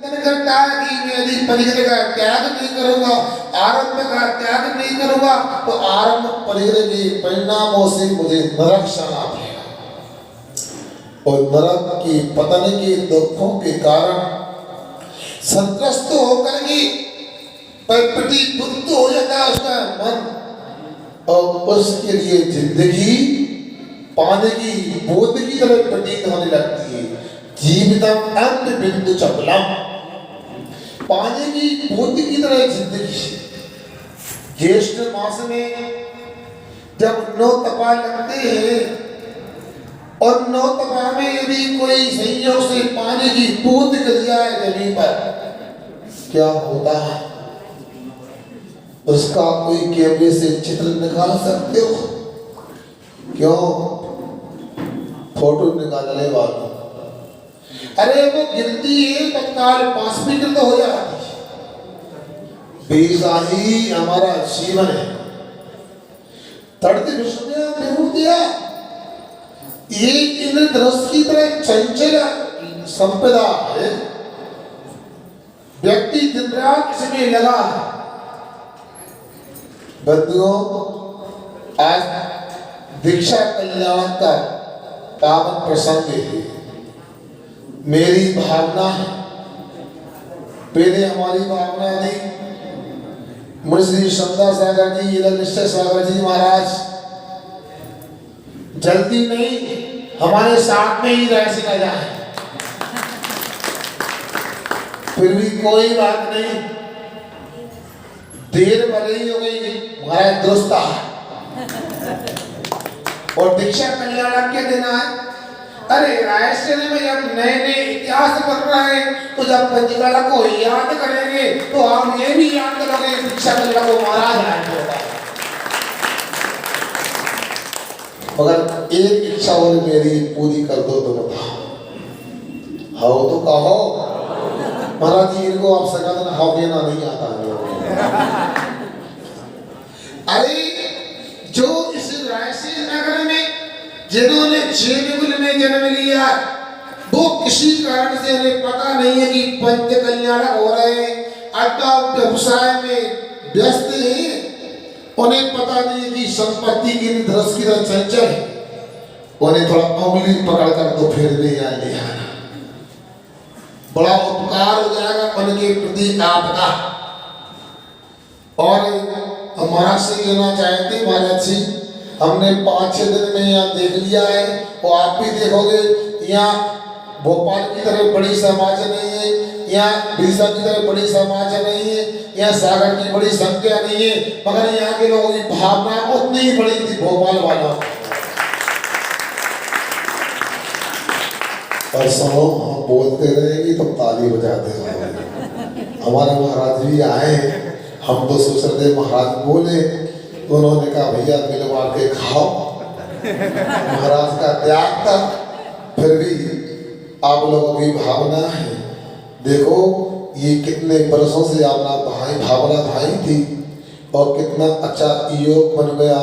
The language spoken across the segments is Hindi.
करता है कि मैं यदि परिग्रह का त्याग नहीं करूंगा, आरंभ का त्याग नहीं करूंगा, तो आरंभ परिग्रह के परिणामों से मुझे नरक चलना पड़ेगा। और नरक की पतन के दुखों के कारण संत्रस्त होकर के प्रतिबुद्ध हो जाता है उसका मन, और उसके लिए जिंदगी पानी की बूंद की तरह प्रतीत होने लगती है। जीवितम अंत बिंदु चपलम, पानी की बूंद की तरह जिंदगी। ज्येष्ठ मास में जब 9 तपा लगते हैं और 9 तपा में यदि कोई संयोग से पानी की बूंद गिर जाए जमीन पर, क्या होता है? उसका कोई कैमरे से चित्र निकाल सकते हो? क्यों? फोटो निकालने वालों, अरे वो गिरती है तत्काल बाष्पीकृत हो जाती है। बेसाही हमारा जीवन है। तड़ते विश्व में भिगो दिया, ये इंद्रधनुष की तरह चंचल संपदा है। व्यक्ति दिन रात इसमें लगा है। बंधुओं, आज दीक्षा कल्याण का पावन प्रसंग है। मेरी भावना है, पहले हमारी भावना नहीं, मुझे श्रद्धा सागर जी, निश्चय सागर जी महाराज जल्दी नहीं, हमारे साथ में ही रह सका जाए, फिर भी कोई बात नहीं, देर भले ही हो गई, महाराज दुरुस्त है। और दीक्षा कल्याण के दिन आए, अरे रायसेन में जब नए नए इतिहास पढ़ रहे हैं, तो जब पंचकला को याद करेंगे तो हम ये भी याद करोगे दीक्षा कल्याण को महाराज आए होगा। मगर एक इच्छा और मेरी पूरी कर दो तो बताओ, हो तो कहो। महाराज जी इनको आप सका देना, हाउ कहना नहीं आता है। अरे जो इस रायसेन नगर में जिन्होंने चेतकुल में जन्म लिया, वो किसी कारण से उन्हें पता नहीं है कि पंच कल्याण हो रहे हैं, अथवा व्यवसाय में व्यस्त हैं, उन्हें पता नहीं है कि संपत्ति की धनुष की तरह चंचल है। उन्हें थोड़ा उंगली पकड़ कर तो फिर भी यहाँ ले आना, बड़ा उपकार हो जाएगा उनके प्रति आपका। और हमारा से लेना चाहते महाराज जी, हमने 5-6 दिन में यहाँ देख लिया है, और आप भी देखोगे यहाँ भोपाल की तरह बड़ी समाज नहीं है, यहाँ बिरसा की तरह बड़ी समाज नहीं है, यहाँ सागर की बड़ी संख्या नहीं है, मगर यहाँ के लोगों की भावना उतनी ही बड़ी थी भोपाल वालों। और सुनो, हम बोलते रहेंगे तो ताली बजाते रहेंगे। हमारे महाराज भी आए, हम तो सोच रहे थे महाराज बोले, तो उन्होंने कहा भैया मिलवा के खाओ। महाराज का त्याग था, फिर भी आप लोगों की भावना है। देखो ये कितने वर्षों से आपना भावना भाई थी, और कितना अच्छा योग बन गया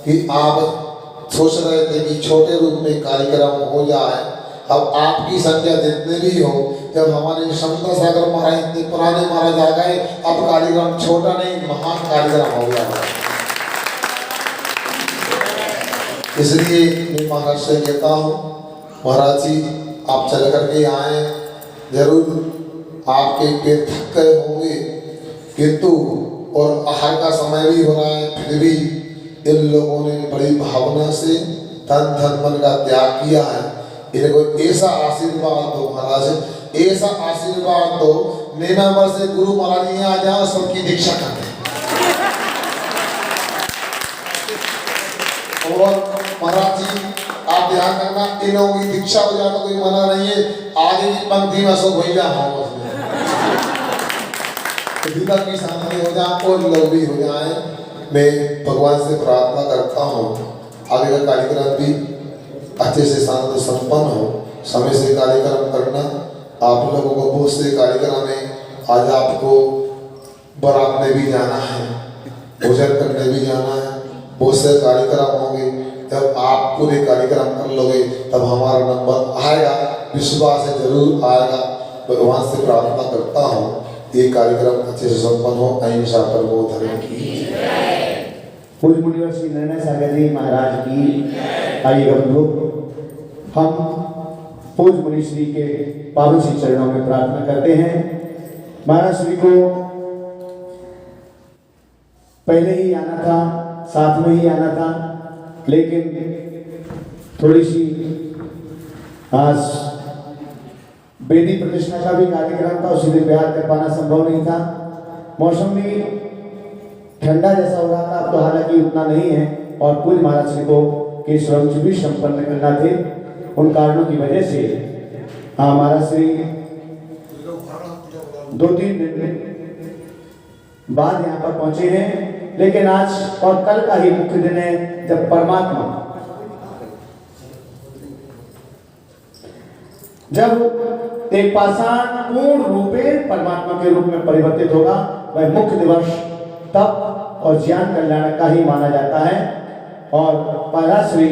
कि आप सोच रहे थे कि छोटे रूप में कार्यक्रम हो जाए। अब आपकी संख्या जितने भी हो, जब हमारे क्षमता सागर महाराज इतने पुराने महाराज आ गए, अब कार्यक्रम छोटा नहीं महान कार्यक्रम हो गया। इसलिए मैं महाराज से कहता हूँ, महाराज जी आप चल करके आए, जरूर आपके पैर थक गए होंगे, किंतु और आहार का समय भी हो रहा है, फिर भी इन लोगों ने बड़ी भावना से तन धन मन का त्याग किया है। इनको ऐसा आशीर्वाद दो महाराज, ऐसा आशीर्वाद दो, नैना वर्ष से गुरु महाराज यहाँ आ जाओ, सबकी दीक्षा करते। और महाराज जी आप ध्यान करना, इन लोगों की दीक्षा हो जाए तो कोई मना नहीं है, आगे की पंक्ति में सो भैया हो, दीपक की शांति हो जाए और लोग भी हो जाए। मैं भगवान से प्रार्थना करता हूँ आगे का कार्यक्रम भी अच्छे से शांत संपन्न हो, समय से कार्यक्रम करना। आप लोगों को बहुत से कार्यक्रम में आज आपको बारात में भी जाना है, भोजन करने भी जाना है, बहुत से कार्यक्रम होंगे। जब आप पूरे कार्यक्रम कर लोगे तब हमारा नंबर आएगा, विश्वास है जरूर आएगा। भगवान से प्रार्थना करता हूँ ये कार्यक्रम अच्छे से संपन्न हो। अहिंसा परमो धर्म की। पूज्य मुनिवर श्री नैना सागर जी महाराज की। आइए बंधु, हम पूज्य मुनि श्री के पावन श्री चरणों में प्रार्थना करते हैं। महाराज श्री को पहले ही आना था, साथ में ही आना था, लेकिन थोड़ी सी आज वेदी प्रतिष्ठा का भी कार्यक्रम था, उसी दिन बिहार कर पाना संभव नहीं था। मौसम भी ठंडा जैसा हो रहा था, अब तो हालांकि उतना नहीं है। और पूज्य महाराज श्री को के स्वयं भी संपन्न करना थे, उन कारणों की वजह से महाराज श्री 2-3 दिन बाद यहाँ पर पहुंचे हैं। लेकिन आज और कल का ही मुख्य दिन है, जब परमात्मा जब एक पाषाण पूर्ण रूपेण परमात्मा के रूप में परिवर्तित होगा, वह मुख्य दिवस तप और ज्ञान कल्याण का ही माना जाता है। और महाराज श्री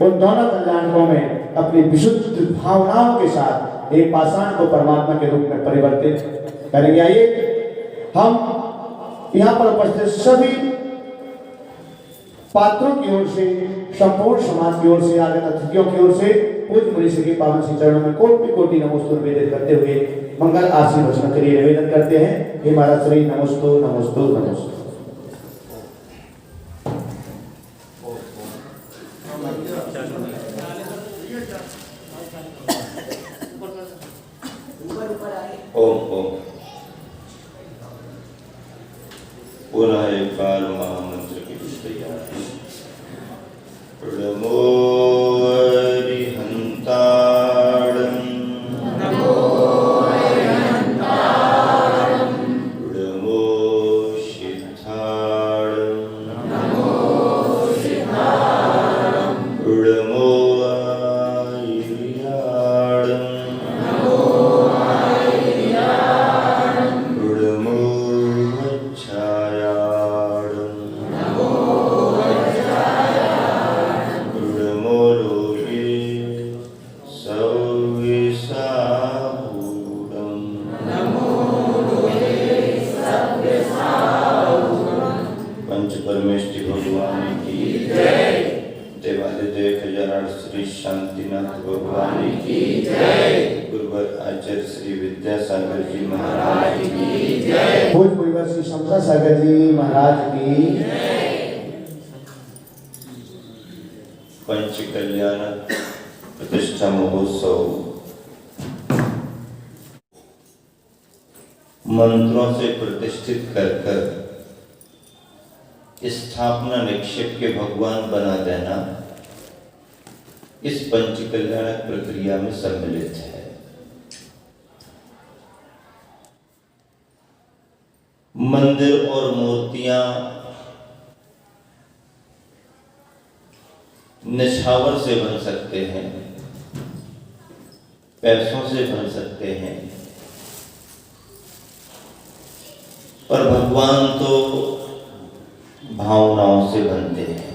उन दोनों कल्याणकों में अपनी विशुद्ध भावनाओं के साथ एक पाषाण को परमात्मा के रूप में परिवर्तित करेंगे। आइए हम यहाँ पर उपस्थित सभी पात्रों की ओर से, संपूर्ण समाज की ओर से, आगत अतिथियों की ओर से पूज्य मुनि श्री के पावन श्री चरणों में कोटि कोटि नमोस्तु निवेदन करते हुए मंगल आशीर्वचन के लिए निवेदन करते हैं। हे महाराज श्री नमोस्तु नमोस्तु नमोस्तु। ओम ओम। पुनः एक बार महामंत्र की तैयारी। नमो अरिहंताणं, नमो सिद्धाणं, नमो परमेष्टि भगवान की जय। देवादिदेव खजाना श्री शांतिनाथ भगवान की जय। गुरुवर आचार्य श्री विद्यासागर जी महाराज की जय। पूज्य गुरुवर श्री समता सागर जी महाराज की जय। पंच कल्याण प्रतिष्ठा महोत्सव मंत्रों से प्रतिष्ठित कर कर स्थापना निक्षेप के भगवान बना देना इस पंच कल्याणक प्रक्रिया में सम्मिलित है। मंदिर और मूर्तियां निछावर से बन सकते हैं, पैसों से बन सकते हैं, पर भगवान तो भावनाओं से बनते हैं।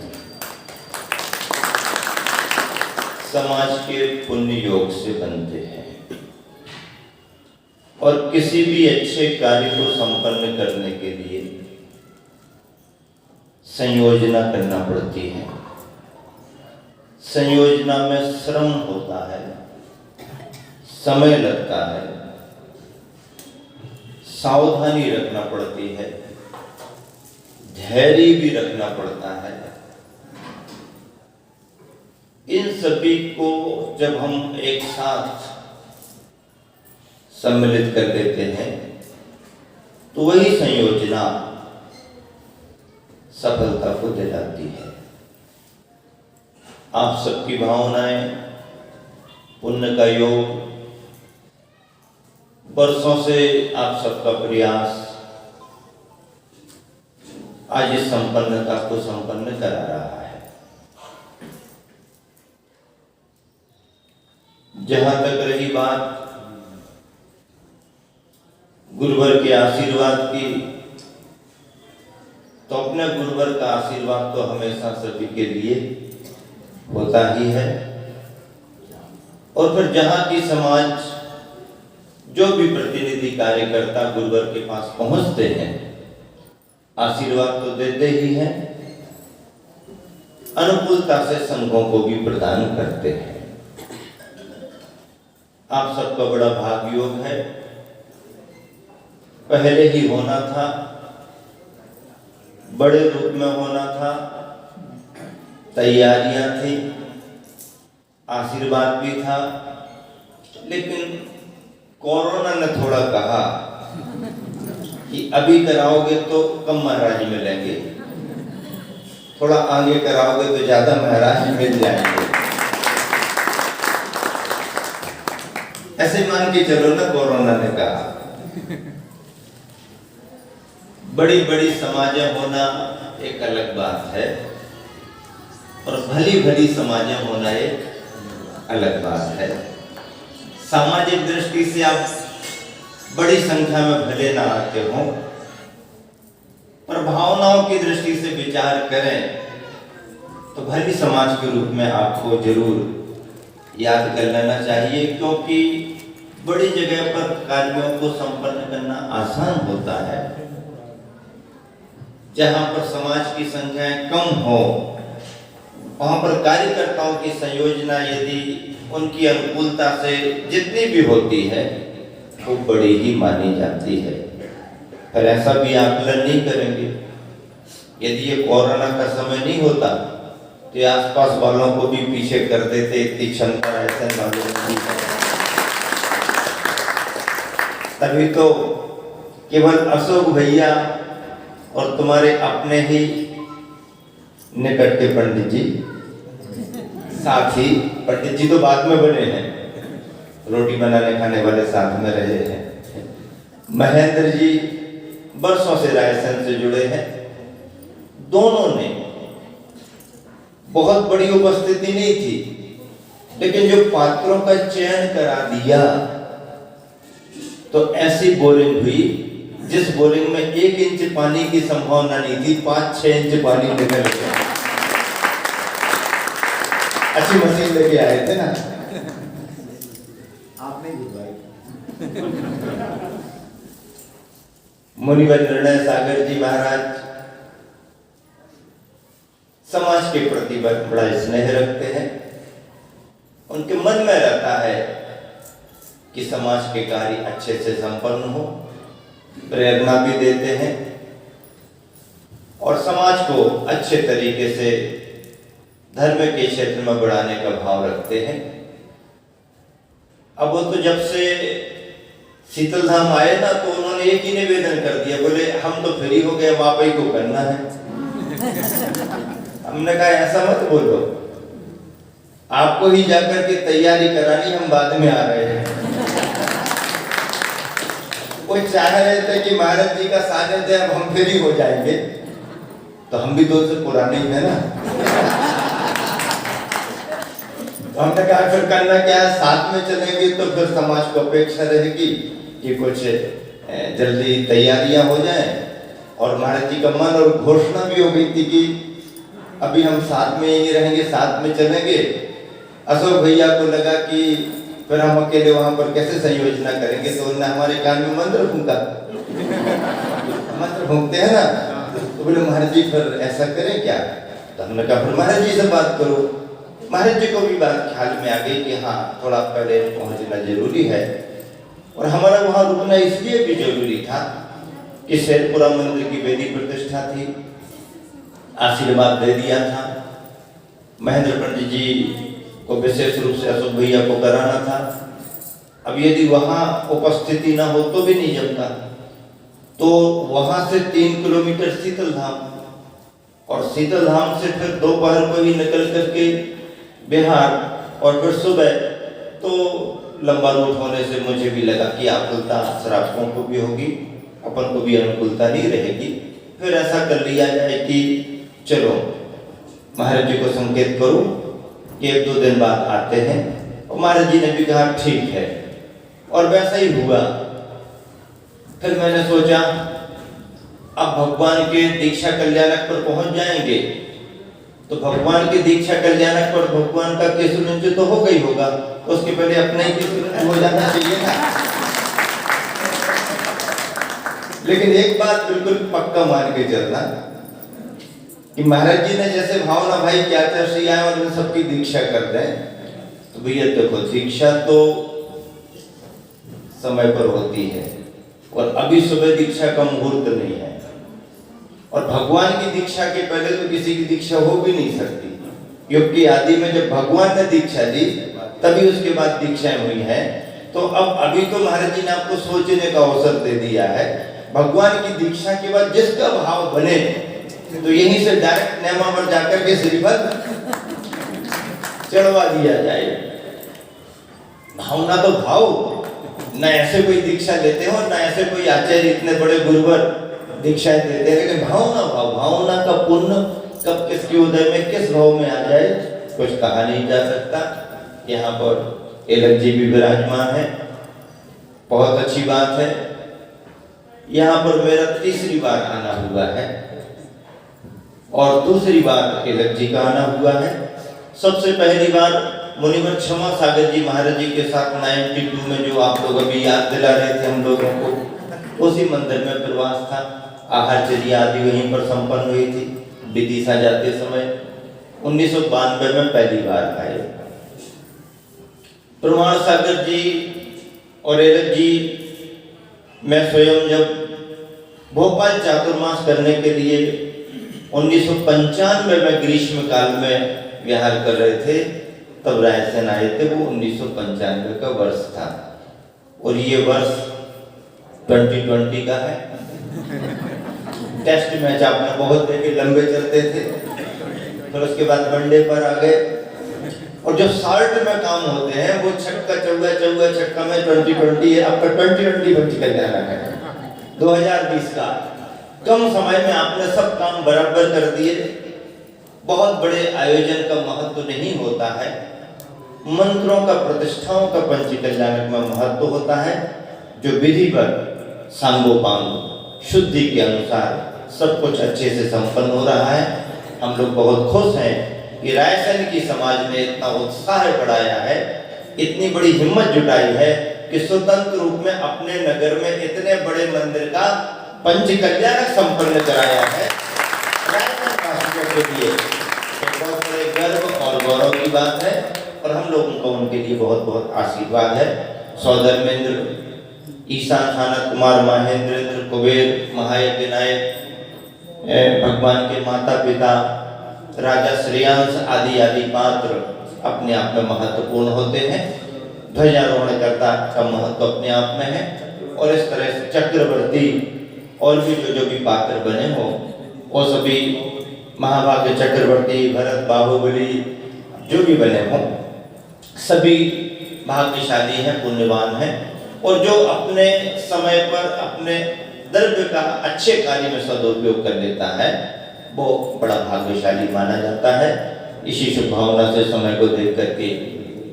समाज के पुण्य योग से बनते हैं और किसी भी अच्छे कार्य को संपन्न करने के लिए संयोजना करना पड़ती है। संयोजना में श्रम होता है, समय लगता है, सावधानी रखना पड़ती है, धैर्य भी रखना पड़ता है। इन सभी को जब हम एक साथ सम्मिलित कर देते हैं तो वही संयोजना सफलता को दिलाती है। आप सबकी भावनाएं, पुण्य का योग, वर्षों से आप सबका प्रयास आज इस संपन्नता को संपन्न करा रहा है। जहां तक रही बात गुरुवर के आशीर्वाद की, तो अपने गुरुवर का आशीर्वाद तो हमेशा सभी के लिए होता ही है। और फिर जहां की समाज जो भी प्रतिनिधि कार्यकर्ता गुरुवर के पास पहुंचते हैं आशीर्वाद तो देते ही हैं, अनुकूलता से संघों को भी प्रदान करते हैं। आप सबका बड़ा भाग्य योग है, पहले ही होना था, बड़े रूप में होना था, तैयारियां थी, आशीर्वाद भी था, लेकिन कोरोना ने थोड़ा कहा कि अभी कराओगे तो कम महाराज मिलेंगे, थोड़ा आगे कराओगे तो ज्यादा महाराज मिल जाएंगे। ऐसे मान के चलो ना, कोरोना ने कहा। बड़ी बड़ी समाजें होना एक अलग बात है और भली भली समाजें होना एक अलग बात है। सामाजिक दृष्टि से आप बड़ी संख्या में भले ना आते हो, पर भावनाओं की दृष्टि से विचार करें तो भली समाज के रूप में आपको जरूर याद कर लेना चाहिए, क्योंकि बड़ी जगह पर कार्यों को संपन्न करना आसान होता है। जहां पर समाज की संख्याएं कम हो, वहां पर कार्यकर्ताओं की संयोजना यदि उनकी अनुकूलता से जितनी भी होती है वो बड़ी ही मानी जाती है। पर ऐसा भी आकलन नहीं करेंगे। यदि ये कोरोना का समय नहीं होता तो ये आसपास वालों को भी पीछे कर देते, इतनी क्षमता ऐसे मालूम नहीं है। तभी तो केवल अशोक भैया और तुम्हारे अपने ही निकट के पंडित जी, साथी पंडित जी तो बाद में बने हैं, रोटी बनाने खाने वाले साथ में रहे हैं। महेंद्र जी बरसों से रायसेन से जुड़े हैं। दोनों ने बहुत बड़ी उपस्थिति नहीं थी, लेकिन जो पात्रों का चयन करा दिया तो ऐसी बोरिंग हुई जिस बोरिंग में 1 इंच पानी की संभावना नहीं थी, 5-6 इंच पानी निकल गया। अच्छी मशीन लेके आए थे ना आपने बुलवाई। मुनिवर निर्णय सागर जी महाराज समाज के प्रति बड़ा स्नेह रखते हैं। उनके मन में रहता है कि समाज के कार्य अच्छे से संपन्न हो, प्रेरणा भी देते हैं और समाज को अच्छे तरीके से धर्म के क्षेत्र में बढ़ाने का भाव रखते हैं। अब वो तो जब से शीतल धाम आए ना, तो उन्होंने एक ही निवेदन कर दिया, बोले हम तो फ्री हो गए, आप ही को करना है। हमने कहा ऐसा मत बोलो, आपको ही जाकर के तैयारी करानी, हम बाद में आ रहे हैं। कोई चाह रहे थे कि महाराज जी का सानिध्य अब हम फ्री हो जाएंगे, तो हम भी तो से पुराने ही है ना। तो हमने कहा फिर करना क्या है, साथ में चलेंगे तो फिर समाज को अपेक्षा रहेगी कि कुछ जल्दी तैयारियां हो जाएं। और महाराज जी का मन और घोषणा भी हो गई थी कि अभी हम साथ में ही रहेंगे, साथ में चलेंगे। अशोक भैया को लगा कि फिर हम अकेले वहां पर कैसे संयोजना करेंगे, तो उन्होंने हमारे कान में मंत्र फूंका। मंत्र फूंकते हैं ना, तो बोले महाराज जी फिर ऐसा करें क्या? तो हमने कहा फिर महाराज जी से बात करो। महाराज जी को भी बात ख्याल में आ गई कि हाँ थोड़ा पहले पहुंचना जरूरी है। और हमारा वहां रुकना इसलिए भी जरूरी था कि शेरपुरा मंदिर की वेदी प्रतिष्ठा थी, आशीर्वाद दे दिया था। महेंद्र पंडित जी को विशेष रूप से अशोक भैया को कराना था। अब यदि वहां उपस्थिति ना हो तो भी नहीं जमता, तो वहां से 3 किलोमीटर शीतल धाम, और शीतल धाम से फिर दोपहर को ही निकल करके बिहार और फिर सुबह, तो लंबा रूट होने से मुझे भी लगा कि आकुलता श्रावकों को भी होगी, अपन को भी अनुकूलता नहीं रहेगी। फिर ऐसा कर लिया जाए कि चलो महाराज जी को संकेत करो कि 1-2 दिन बाद आते हैं। और महाराज जी ने भी कहा ठीक है, और वैसा ही हुआ। फिर मैंने सोचा अब भगवान के दीक्षा कल्याणक पर पहुंच जाएंगे, तो भगवान की दीक्षा कल्याणक पर भगवान का केसुनिंच तो हो गई होगा, तो उसके पहले अपना ही केसुनिंच हो जाना चाहिए ना। लेकिन एक बात बिल्कुल पक्का मान के चलना कि महाराज जी ने जैसे भावना भाई क्या श्री आए और इन सबकी दीक्षा कर दें, तो भैया देखो दीक्षा तो समय पर होती है और अभी सुबह दीक्षा का मुहूर्त नहीं है, और भगवान की दीक्षा के पहले तो किसी की दीक्षा हो भी नहीं सकती, क्योंकि आदि में जब भगवान ने दीक्षा दी तभी उसके बाद दीक्षाएं हुई हैं। तो अब अभी तो महाराज जी ने आपको सोचने का अवसर दे दिया है। भगवान की दीक्षा के बाद जिसका भाव बने तो यहीं से डायरेक्ट नेमा पर जाकर के श्रीफल चढ़वा दिया जाए। भावना तो भाव, न ऐसे कोई दीक्षा लेते हो, न ऐसे कोई आचार्य इतने बड़े गुरुवर दीक्षाएं देते हैं, लेकिन भावना भाव, भावना का पुण्य कब किसके उदय में किस भाव में आ जाए कुछ कहा नहीं जा सकता। यहाँ पर एलक जी भी विराजमान है, बहुत अच्छी बात है। यहाँ पर मेरा तीसरी बार आना हुआ है और दूसरी बार एलक जी का आना हुआ है। सबसे पहली बार मुनिवर क्षमा सागर जी महाराज जी के साथ 92 में जो आप लोग अभी याद दिला रहे थे हम लोगों को, उसी मंदिर में प्रवास था। आहारचर्या आदि वहीं पर संपन्न हुई थी। विदिशा जाते समय 1992 में पहली बार आए। प्रमाण सागर जी और एलक जी, मैं स्वयं जब भोपाल चातुर्मास करने के लिए 1995 में ग्रीष्म काल में विहार कर रहे थे, तब रायसेन आए थे। वो 1995 का वर्ष था और ये वर्ष 2020 का है। टेस्ट मैच आपने बहुत देखे, लंबे चलते थे। फिर उसके बाद वनडे पर आ गए और जो शार्ट में काम होते हैं वो छक्का चौका चौका छक्का में 2020 है। आपका 2020 बच्ची का जाना है 2020 का। कम समय में आपने सब काम बराबर कर दिए। बहुत बड़े आयोजन का महत्व नहीं होता है, मंत्रों का प्रतिष्ठाओं का पंच कल्याणक में महत्व होता है। जो विधि पर सांगोपांग शुद्धि के अनुसार सब कुछ अच्छे से संपन्न हो रहा है। हम लोग बहुत खुश हैं कि रायसेन की समाज ने इतना उत्साह बढ़ाया है, इतनी बड़ी हिम्मत जुटाई है कि स्वतंत्र रूप में अपने नगर में इतने बड़े मंदिर का पंच कल्याणक संपन्न कराया है। रायसेन वासियों के लिए एक बहुत बड़े गर्व और गौरव की बात है और हम लोगों को उनके लिए बहुत बहुत आशीर्वाद है। सौधर्मेंद्र, ईशान थानक कुमार, महेंद्रेंद्र, कुबेर, महायज्ञ नायक, भगवान के माता पिता, राजा श्रेयांश आदि आदि पात्र अपने आप में महत्वपूर्ण होते हैं। ध्वजारोहणकर्ता का महत्व अपने आप में है और इस तरह से चक्रवर्ती और भी जो भी पात्र बने हो वो सभी महाभाग्य चक्रवर्ती, भरत, बाहुबली जो भी बने हो सभी भाग्यशाली हैं, पुण्यवान हैं और जो अपने समय पर अपने द्रव्य का अच्छे कार्य में सदुपयोग कर लेता है वो बड़ा भाग्यशाली माना जाता है। इसी शुभ भावना से समय को देख करके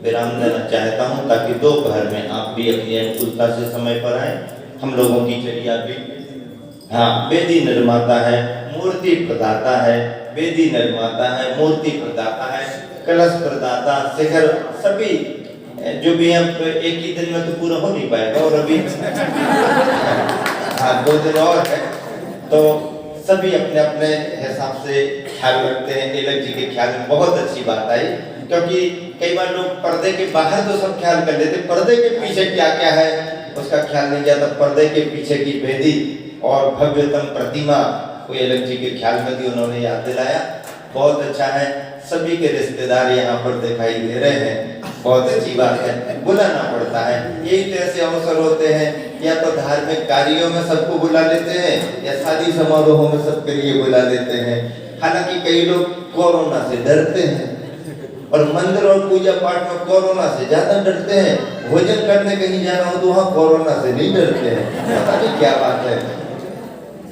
विराम देना चाहता हूँ ताकि दोपहर में आप भी अपनी अनुकूलता से समय पर आए। हम लोगों की चर्या भी, हाँ, वेदी निर्माता है, मूर्ति प्रदाता है, वेदी निर्माता है, मूर्ति प्रदाता है, कलश प्रदाता, शिखर, सभी जो भी हम एक ही दिन में तो पूरा हो नहीं पाएगा और अभी हाँ 2 दिन और है, तो सभी अपने अपने हिसाब से ख्याल रखते हैं। एलक जी के ख्याल में बहुत अच्छी बात आई, क्योंकि कई बार लोग पर्दे के बाहर तो सब ख्याल कर लेते, पर्दे के पीछे क्या क्या है उसका ख्याल नहीं जाता। पर्दे के पीछे की वेदी और भव्यतम प्रतिमा को एलक जी के ख्याल में थी, उन्होंने याद दिलाया। बहुत अच्छा है, सभी के रिश्तेदार यहाँ पर दिखाई दे रहे हैं, बहुत अच्छी बात है। बुलाना पड़ता है, यही तो ऐसे अवसर होते हैं, या तो धार्मिक कार्यों में सबको बुला लेते हैं या शादी समारोहों में सबके लिए बुला लेते हैं। हालांकि कई लोग कोरोना से डरते हैं और मंदिर और पूजा पाठ में कोरोना से ज्यादा डरते हैं। भोजन करने कहीं जाना हो तो वहाँ कोरोना से नहीं डरते हैं, पता नहीं क्या बात है।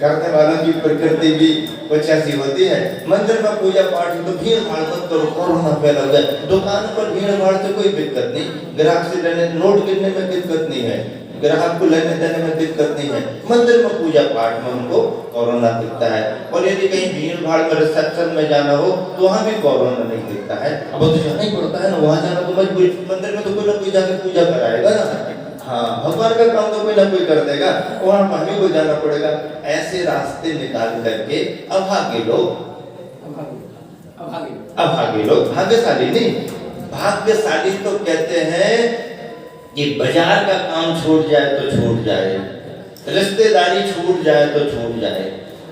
करने वालों की प्रकृति भी कुछ ऐसी होती है। मंदिर में पूजा पाठ तो भीड़ भाड़ मत करो, कोरोना फैला हुआ है। दुकान पर भीड़ भाड़ से कोई दिक्कत नहीं, ग्राहक से लेने नोट गिनने में दिक्कत नहीं है, ग्राहक को लेने देने में दिक्कत नहीं है। मंदिर में पूजा पाठ में उनको कोरोना दिखता है और यदि कहीं भीड़ भाड़ में रिसेप्शन में जाना हो तो वहाँ भी कोरोना नहीं दिखता है। अब तो जाना ही पड़ता है ना, वहाँ जाना तो मजबूरी। मंदिर में तो कोई ना कोई जाकर पूजा कराएगा ना। हाँ, भगवान का काम तो कोई ना कोई कर देगा, वहां हमें को जाना पड़ेगा। ऐसे रास्ते निकाल करके अभागे लोग, अभागे लोग, भाग्यशाली नहीं, भाग्यशाली तो कहते हैं कि बाजार का काम छूट जाए तो छूट जाए, रिश्तेदारी छूट जाए तो छूट जाए,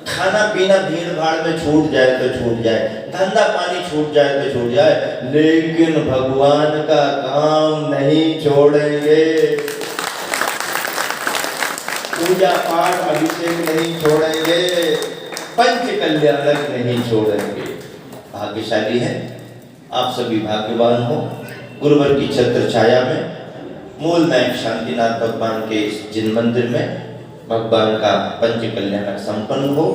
खाना पीना भीड़ भाड़ में छूट जाए तो छूट जाए, धंधा पानी छूट जाए तो छूट जाए, लेकिन भगवान का काम नहीं छोड़ेंगे, पूजा पाठ अभिषेक नहीं छोड़ेंगे, पंच कल्याणक नहीं छोड़ेंगे। भाग्यशाली है आप सभी, भाग्यवान हो। गुरुवर की छत्र छाया में मूल नायक शांतिनाथ भगवान के इस जिन मंदिर में भगवान का पंच कल्याणक संपन्न हो,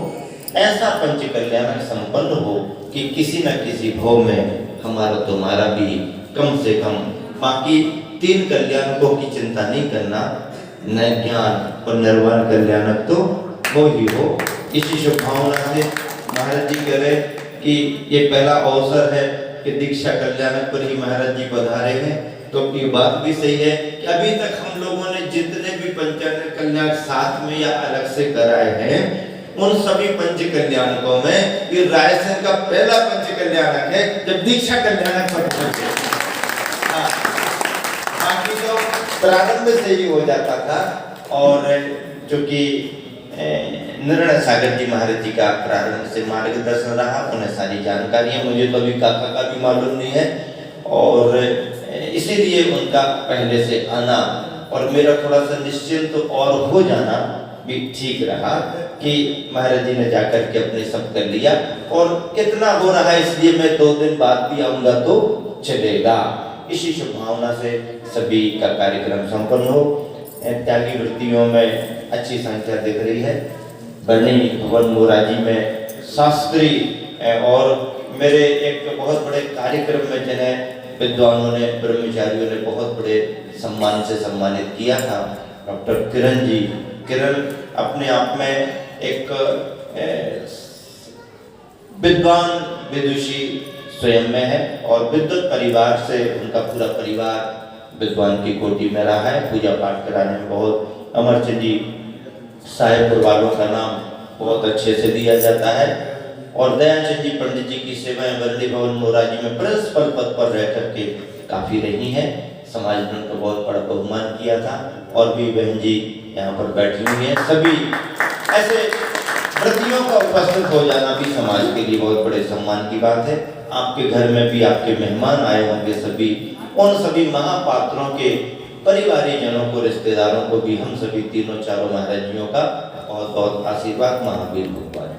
ऐसा पंच कल्याणक संपन्न हो कि किसी न किसी भव में हमारा तुम्हारा भी कम से कम, बाकी 3 कल्याणकों की चिंता नहीं करना, न ज्ञान और निर्वाण कल्याणक तो वो ही हो। इसी शुभभावना से महाराज जी कह रहे कि ये पहला अवसर है कि दीक्षा कल्याणक पर ही महाराज जी पधारे हैं, तो ये बात भी सही है कि अभी तक हम लोगों ने जितने भी पंच कल्याण साथ में या अलग से कराए हैं, उन सभी पंच कल्याणकों में ये रायसेन का पहला पंच कल्याणक है जब दीक्षा कल्याणक पर पहुंचे। बाकी तो प्रारंभ से ही हो जाता था, और चूंकि निर्णय सागर जी महाराज जी का प्रारंभ से मार्गदर्शन रहा, उन्हें सारी जानकारी है, मुझे तो अभी काका का भी मालूम नहीं है, और इसीलिए उनका पहले से आना और मेरा थोड़ा सा निश्चिंत और हो जाना भी ठीक रहा कि महाराज जी ने जाकर के अपने सब कर लिया, और कितना हो रहा है इसलिए मैं 2 दिन बाद भी आऊंगा तो चलेगा। इसी शुभ भावना से सभी का कार्यक्रम संपन्न हो। त्यागी वृत्तियों में अच्छी संख्या दिख रही है। बरनी भवन मोराजी में शास्त्री और मेरे एक बहुत बड़े कार्यक्रम में जिन्हें विद्वानों ने, ब्रह्मचारियों ने बहुत बड़े सम्मान से सम्मानित किया था, डॉक्टर किरण जी। किरण अपने आप में एक विद्वान विदुषी स्वयं में है, और विद्वत परिवार से उनका पूरा परिवार विद्वान की कोटि में रहा है। पूजा पाठ कराने में बहुत, अमरचंद जी साहेबपुर वालों का नाम बहुत अच्छे से दिया जाता है, और दयाचंद जी पंडित जी की सेवाएं बरनी भवन मोराजी में प्रिंसिपल पद पर रह करके काफी रही हैं। समाज ने उनको बहुत बड़ा बहुमान किया था, और भी बहन जी यहाँ पर बैठी हुई हैं। सभी ऐसे व्रतियों का उपस्थित हो जाना भी समाज के लिए बहुत बड़े सम्मान की बात है। आपके घर में भी आपके मेहमान आए होंगे, सभी उन सभी महापात्रों के परिवारी जनों को, रिश्तेदारों को भी हम सभी तीनों चारों महाराजियों का बहुत बहुत आशीर्वाद महावीर भगवान।